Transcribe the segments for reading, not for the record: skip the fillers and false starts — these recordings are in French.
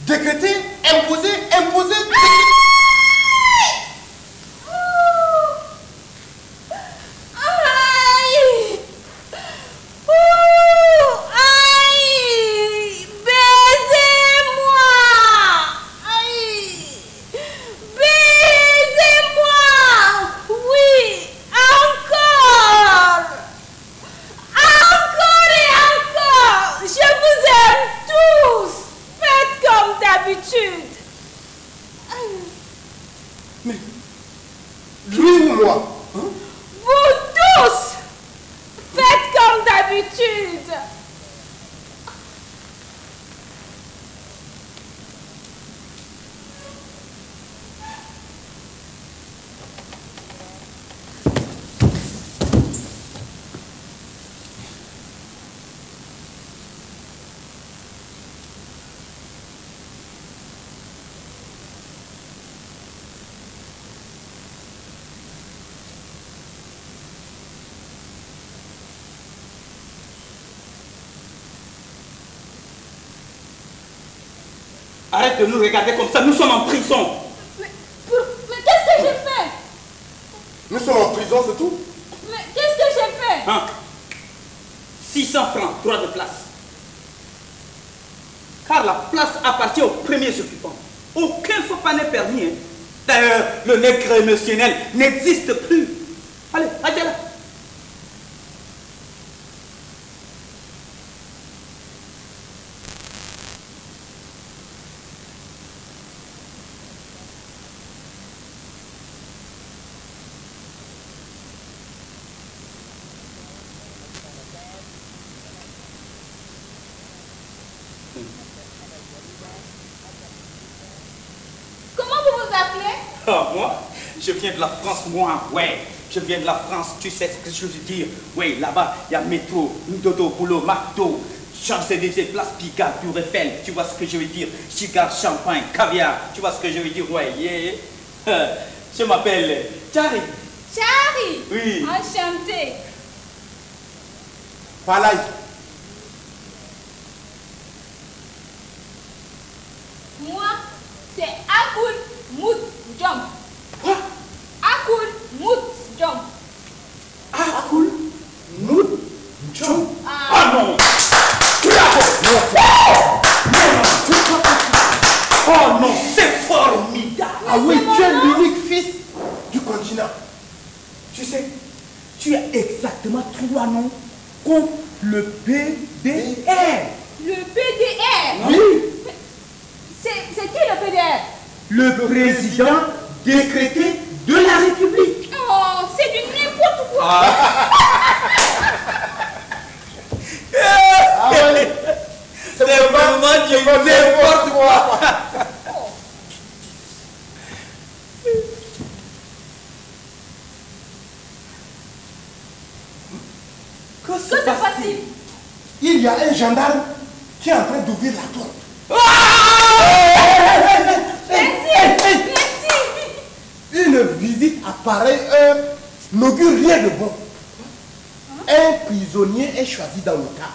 Décréter, imposer, imposer, décréter. Arrête de nous regarder comme ça, nous sommes en prison. Mais qu'est-ce que j'ai fait? Nous sommes en prison, c'est tout. Mais qu'est-ce que j'ai fait? Hein? 600 francs, droit de place. Car la place appartient aux premiers occupants. Aucun faux pas n'est permis. Hein. D'ailleurs, le nègre émotionnel n'existe plus. Allez, allez là. Ah, moi, je viens de la France, moi, ouais. Je viens de la France, tu sais ce que je veux dire. Oui, là-bas, il y a métro, dodo, boulot, McDo, Champs-Élysées, place Pigalle, Tour Eiffel, tu vois ce que je veux dire. Cigare, champagne, caviar, tu vois ce que je veux dire, ouais, yeah. Je m'appelle Chari. Chari? Oui. Enchanté. Palais. Moi, c'est Akoul Mout Jom. Quoi? Akoul Mout Jom. Akoul Mout Jom. Ah non! Oh non, c'est formidable! Ah oui, tu es l'unique fils du continent. Tu sais, tu as exactement 3 noms comme le PDR. Le PDR? Oui. C'est qui le PDR? Le président décrété de la République. Oh, c'est du n'importe quoi. Ah ouais. C'est vraiment du n'importe quoi. Que se passe-t-il? Il y a un gendarme qui est en train d'ouvrir la porte. Merci. Une visite à pareille heure n'augure rien de bon. Un prisonnier est choisi dans le cas.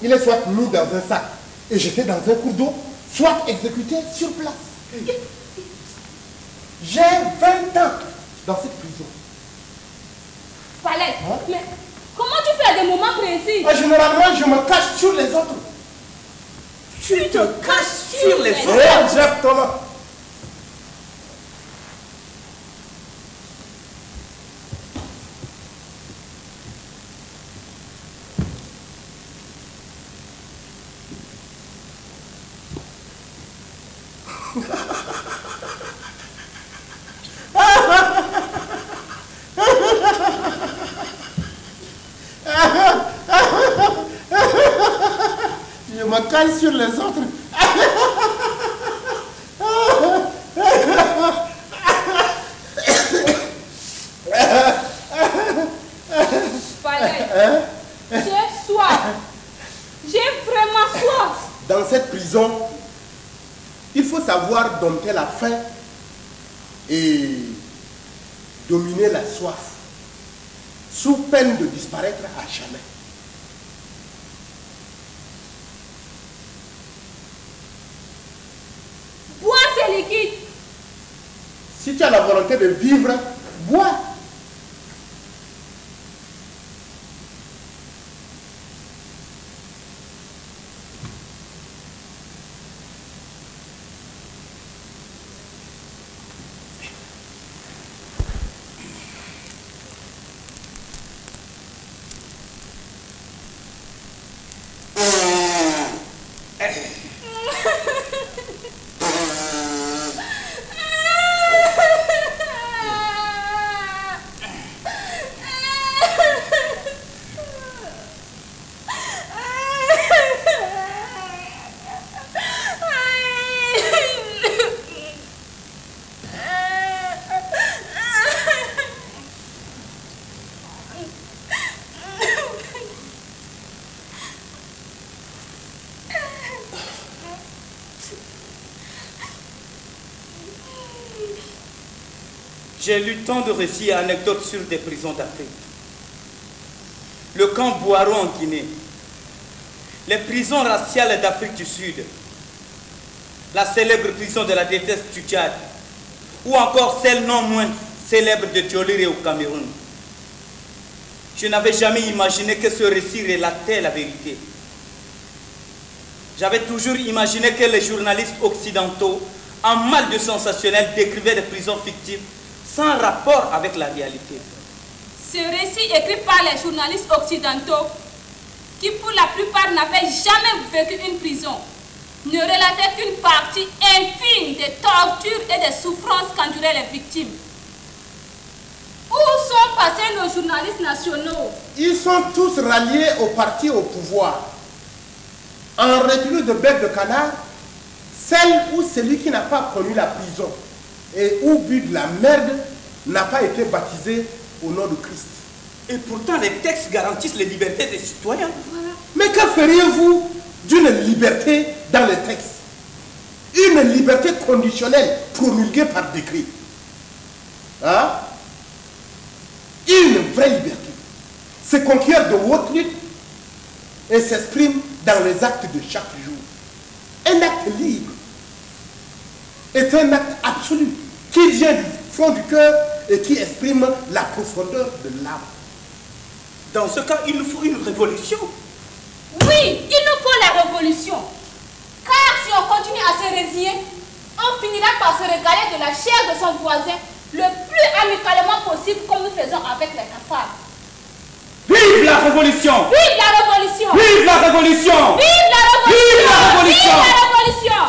Il est soit mis dans un sac et jeté dans un cours d'eau, soit exécuté sur place. J'ai 20 ans dans cette prison. Palais, mais comment tu fais à des moments précis? Généralement, je me cache sur les autres. Tu te caches sur les autres? Exactement. Je me cache sur les autres. Palais, j'ai soif. J'ai vraiment soif. Dans cette prison, il faut savoir dompter la faim et dominer la soif, sous peine de disparaître à jamais. liquide. Si tu as la volonté de vivre, bois. J'ai lu tant de récits et anecdotes sur des prisons d'Afrique. Le camp Boiro en Guinée, les prisons raciales d'Afrique du Sud, la célèbre prison de la détresse du Tchad, ou encore celle non moins célèbre de Dioliré au Cameroun. Je n'avais jamais imaginé que ce récit relatait la vérité. J'avais toujours imaginé que les journalistes occidentaux, en mal de sensationnel, décrivaient des prisons fictives sans rapport avec la réalité. Ce récit écrit par les journalistes occidentaux, qui pour la plupart n'avaient jamais vécu une prison, ne relatait qu'une partie infime des tortures et des souffrances qu'enduraient les victimes. Où sont passés nos journalistes nationaux? Ils sont tous ralliés au parti au pouvoir. En recul de bec de canard, celle ou celui qui n'a pas connu la prison et ou bu de la merde n'a pas été baptisé au nom de Christ. Et pourtant, les textes garantissent les libertés des citoyens. Voilà. Mais que feriez-vous d'une liberté dans les textes? Une liberté conditionnelle promulguée par décret. Hein? Une vraie liberté. C'est conquérir de haute lutte et s'exprime dans les actes de chaque jour. Un acte libre est un acte absolu qui vient du fond du cœur et qui exprime la profondeur de l'âme. Dans ce cas, il nous faut une révolution. Oui, il nous faut la révolution. Car si on continue à se résigner, on finira par se régaler de la chair de son voisin le plus amicalement possible comme nous faisons avec les cafards. Vive la révolution! Vive la révolution! Vive la révolution! Vive la révolution! Vive la révolution! Vive la révolution!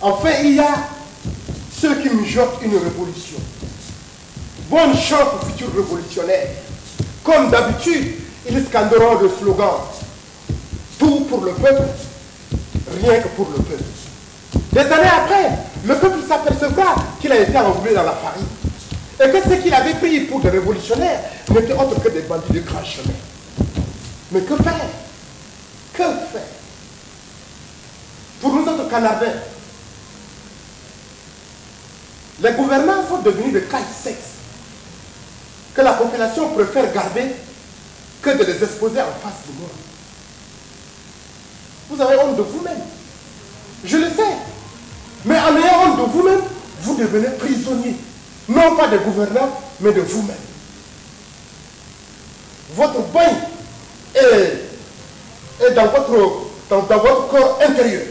Enfin, il y a ceux qui mijotent une révolution. Bonne chance aux futurs révolutionnaires. Comme d'habitude, ils scanderont le slogan « Tout pour le peuple, rien que pour le peuple ». Des années après, le peuple s'apercevra qu'il a été enroulé dans la farine et que ceux qu'il avait pris pour des révolutionnaires n'étaient autres que des bandits de grand chemin. Mais que faire? Que faire? Pour nous autres Canadiens, les gouvernants sont devenus des cailles sexes que la population préfère garder que de les exposer en face du monde. Vous avez honte de vous-même. Je le sais. Mais en ayant honte de vous-même, vous devenez prisonnier. Non pas des gouvernants, mais de vous-même. Votre bain est dans votre corps intérieur.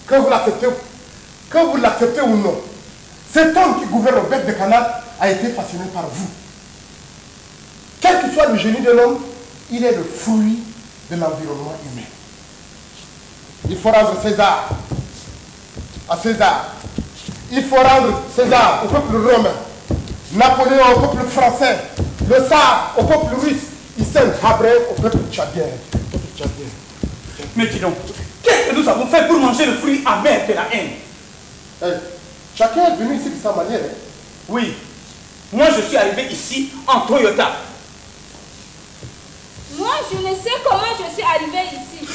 Que vous l'acceptez ou non, cet homme qui gouverne le bec de canard a été façonné par vous. Quel que soit le génie de l'homme, il est le fruit de l'environnement humain. Il faut rendre César à César. Il faut rendre César au peuple romain, Napoléon au peuple français, le Tsar au peuple russe, Hissène Habré au peuple tchadien. Mais dis donc, qu'est-ce que nous avons fait pour manger le fruit amer de la haine? Chacun est venu ici de sa manière. Hein? Oui, moi je suis arrivé ici en Toyota. Moi, je ne sais comment je suis arrivé ici.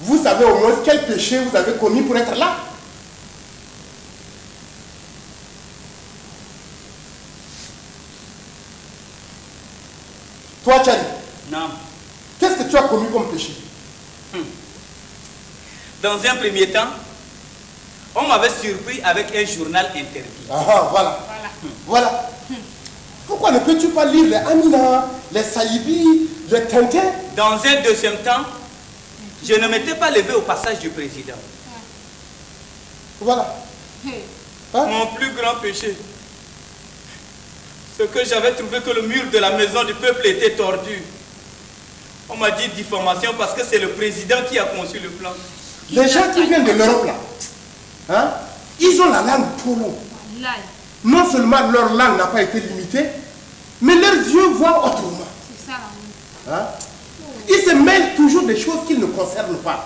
Vous savez au moins quel péché vous avez commis pour être là? Toi, Tchadi, Non. qu'est-ce que tu as commis comme péché? Dans un premier temps, on m'avait surpris avec un journal interdit. Ah, voilà. Voilà. Pourquoi ne peux-tu pas lire les Amina, les Saïbi, les Tintin? Dans un deuxième temps, je ne m'étais pas levé au passage du président. Voilà. Hein? Mon plus grand péché, c'est que j'avais trouvé que le mur de la maison du peuple était tordu. On m'a dit diffamation parce que c'est le président qui a conçu le plan. Les gens qui viennent de l'Europe là, hein, ils ont la langue trop longue. Non seulement leur langue n'a pas été limitée, mais leurs yeux voient autrement. C'est ça la Hein? Ils se mêlent toujours des choses qui ne concernent pas.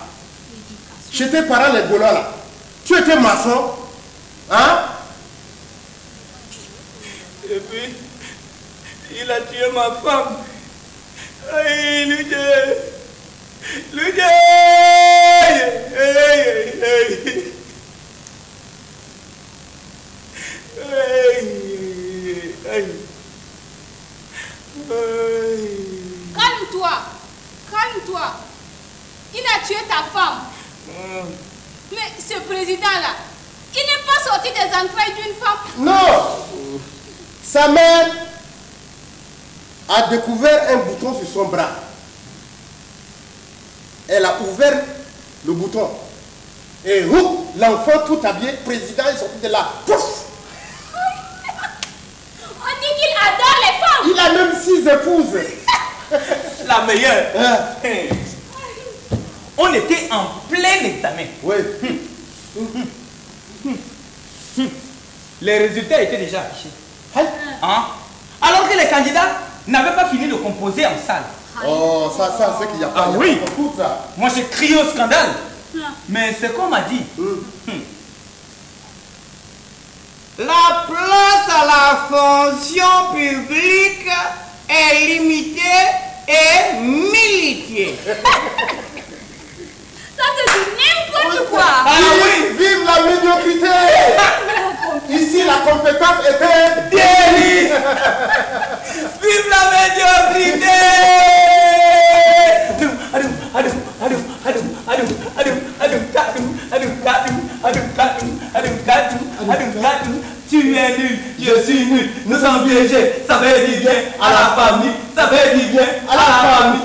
Chez tes parents, les Gaulois là, tu étais maçon, hein? Et puis, il a tué ma femme. Aïe, Ludé. Ludé. Calme-toi. Calme-toi. Il a tué ta femme. Mais ce président-là, il n'est pas sorti des entrailles d'une femme. Non! Sa mère a découvert un bouton sur son bras. Elle a ouvert le bouton. Et l'enfant tout habillé, président, est sorti de là. Pouf! On dit qu'il adore les femmes. Il a même 6 épouses. La meilleure. Hein? On était en plein examen. Oui. Les résultats étaient déjà affichés. Hein? Alors que les candidats n'avaient pas fini de composer en salle. Oh, ça, c'est qu'il n'y a pas. Ah oui. Tout ça. Moi, j'ai crié au scandale. Mais c'est qu'on m'a dit. La place à la fonction publique est limitée et militée. Ça, c'est du n'importe quoi. Ah oui, vive la médiocrité. Ici, la compétence était Délit. Vive la médiocrité. Tu es nul, je suis nul, nous sommes piégés, ça fait du bien à la famille, ça fait du bien à la famille.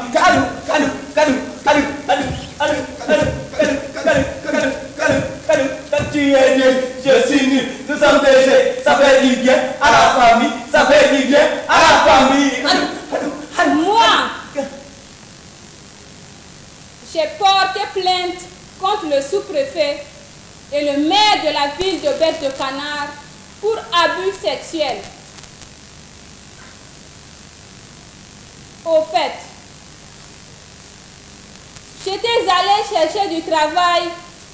Tu es nul, je suis nul, nous sommes piégés, ça fait du bien à la famille, ça fait du bien à la famille. Moi, j'ai porté plainte contre le sous-préfet et le maire de la ville de Bête-de-Canard pour abus sexuels. Au fait, j'étais allée chercher du travail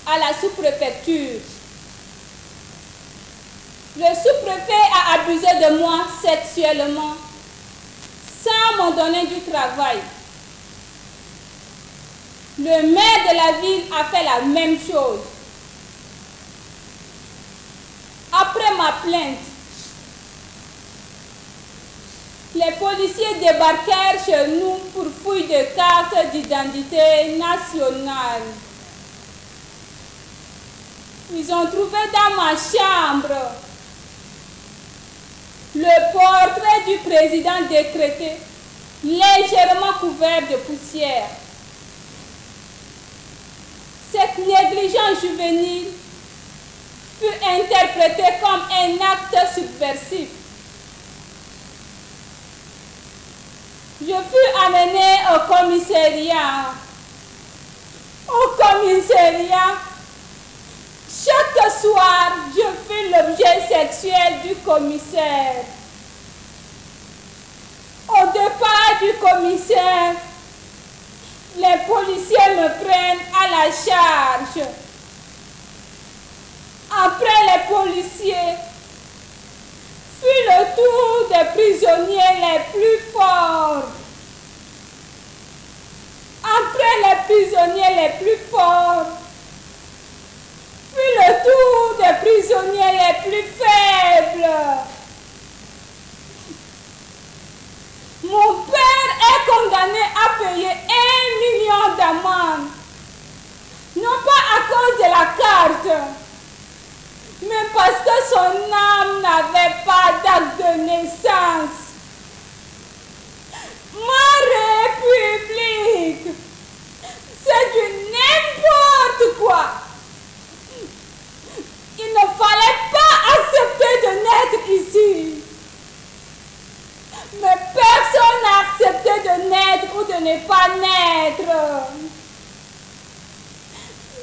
à la sous-préfecture. Le sous-préfet a abusé de moi sexuellement sans m'en donner du travail. Le maire de la ville a fait la même chose. Après ma plainte, les policiers débarquèrent chez nous pour fouille de cartes d'identité nationale. Ils ont trouvé dans ma chambre le portrait du président décrété, légèrement couvert de poussière. Cette négligence juvénile fut interprétée comme un acte subversif. Je fus amenée au commissariat. Au commissariat, chaque soir, je fus l'objet sexuel du commissaire. Au départ du commissaire, les policiers me prennent à la charge. Après les policiers, fut le tour des prisonniers les plus forts. Après les prisonniers les plus forts, fut le tour des prisonniers les plus faibles. Mon père condamné à payer 1 million d'amende. Non pas à cause de la carte, mais parce que son âme n'avait pas d'acte de naissance. Ma République, c'est du n'importe quoi. Il ne fallait pas accepter de naître ici. Mais personne n'a accepté de naître ou de ne pas naître.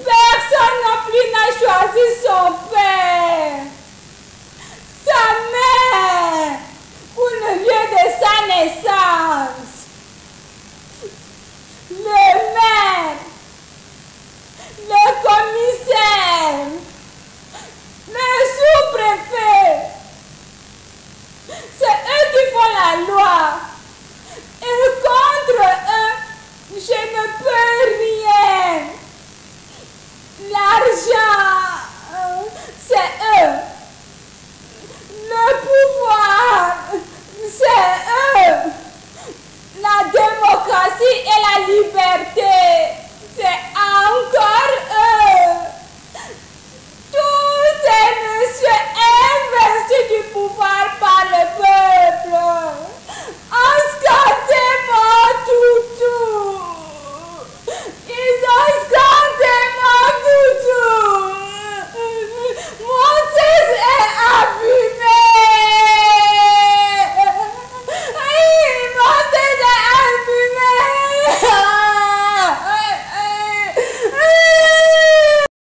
Personne non plus n'a choisi son père, sa mère ou le lieu de sa naissance.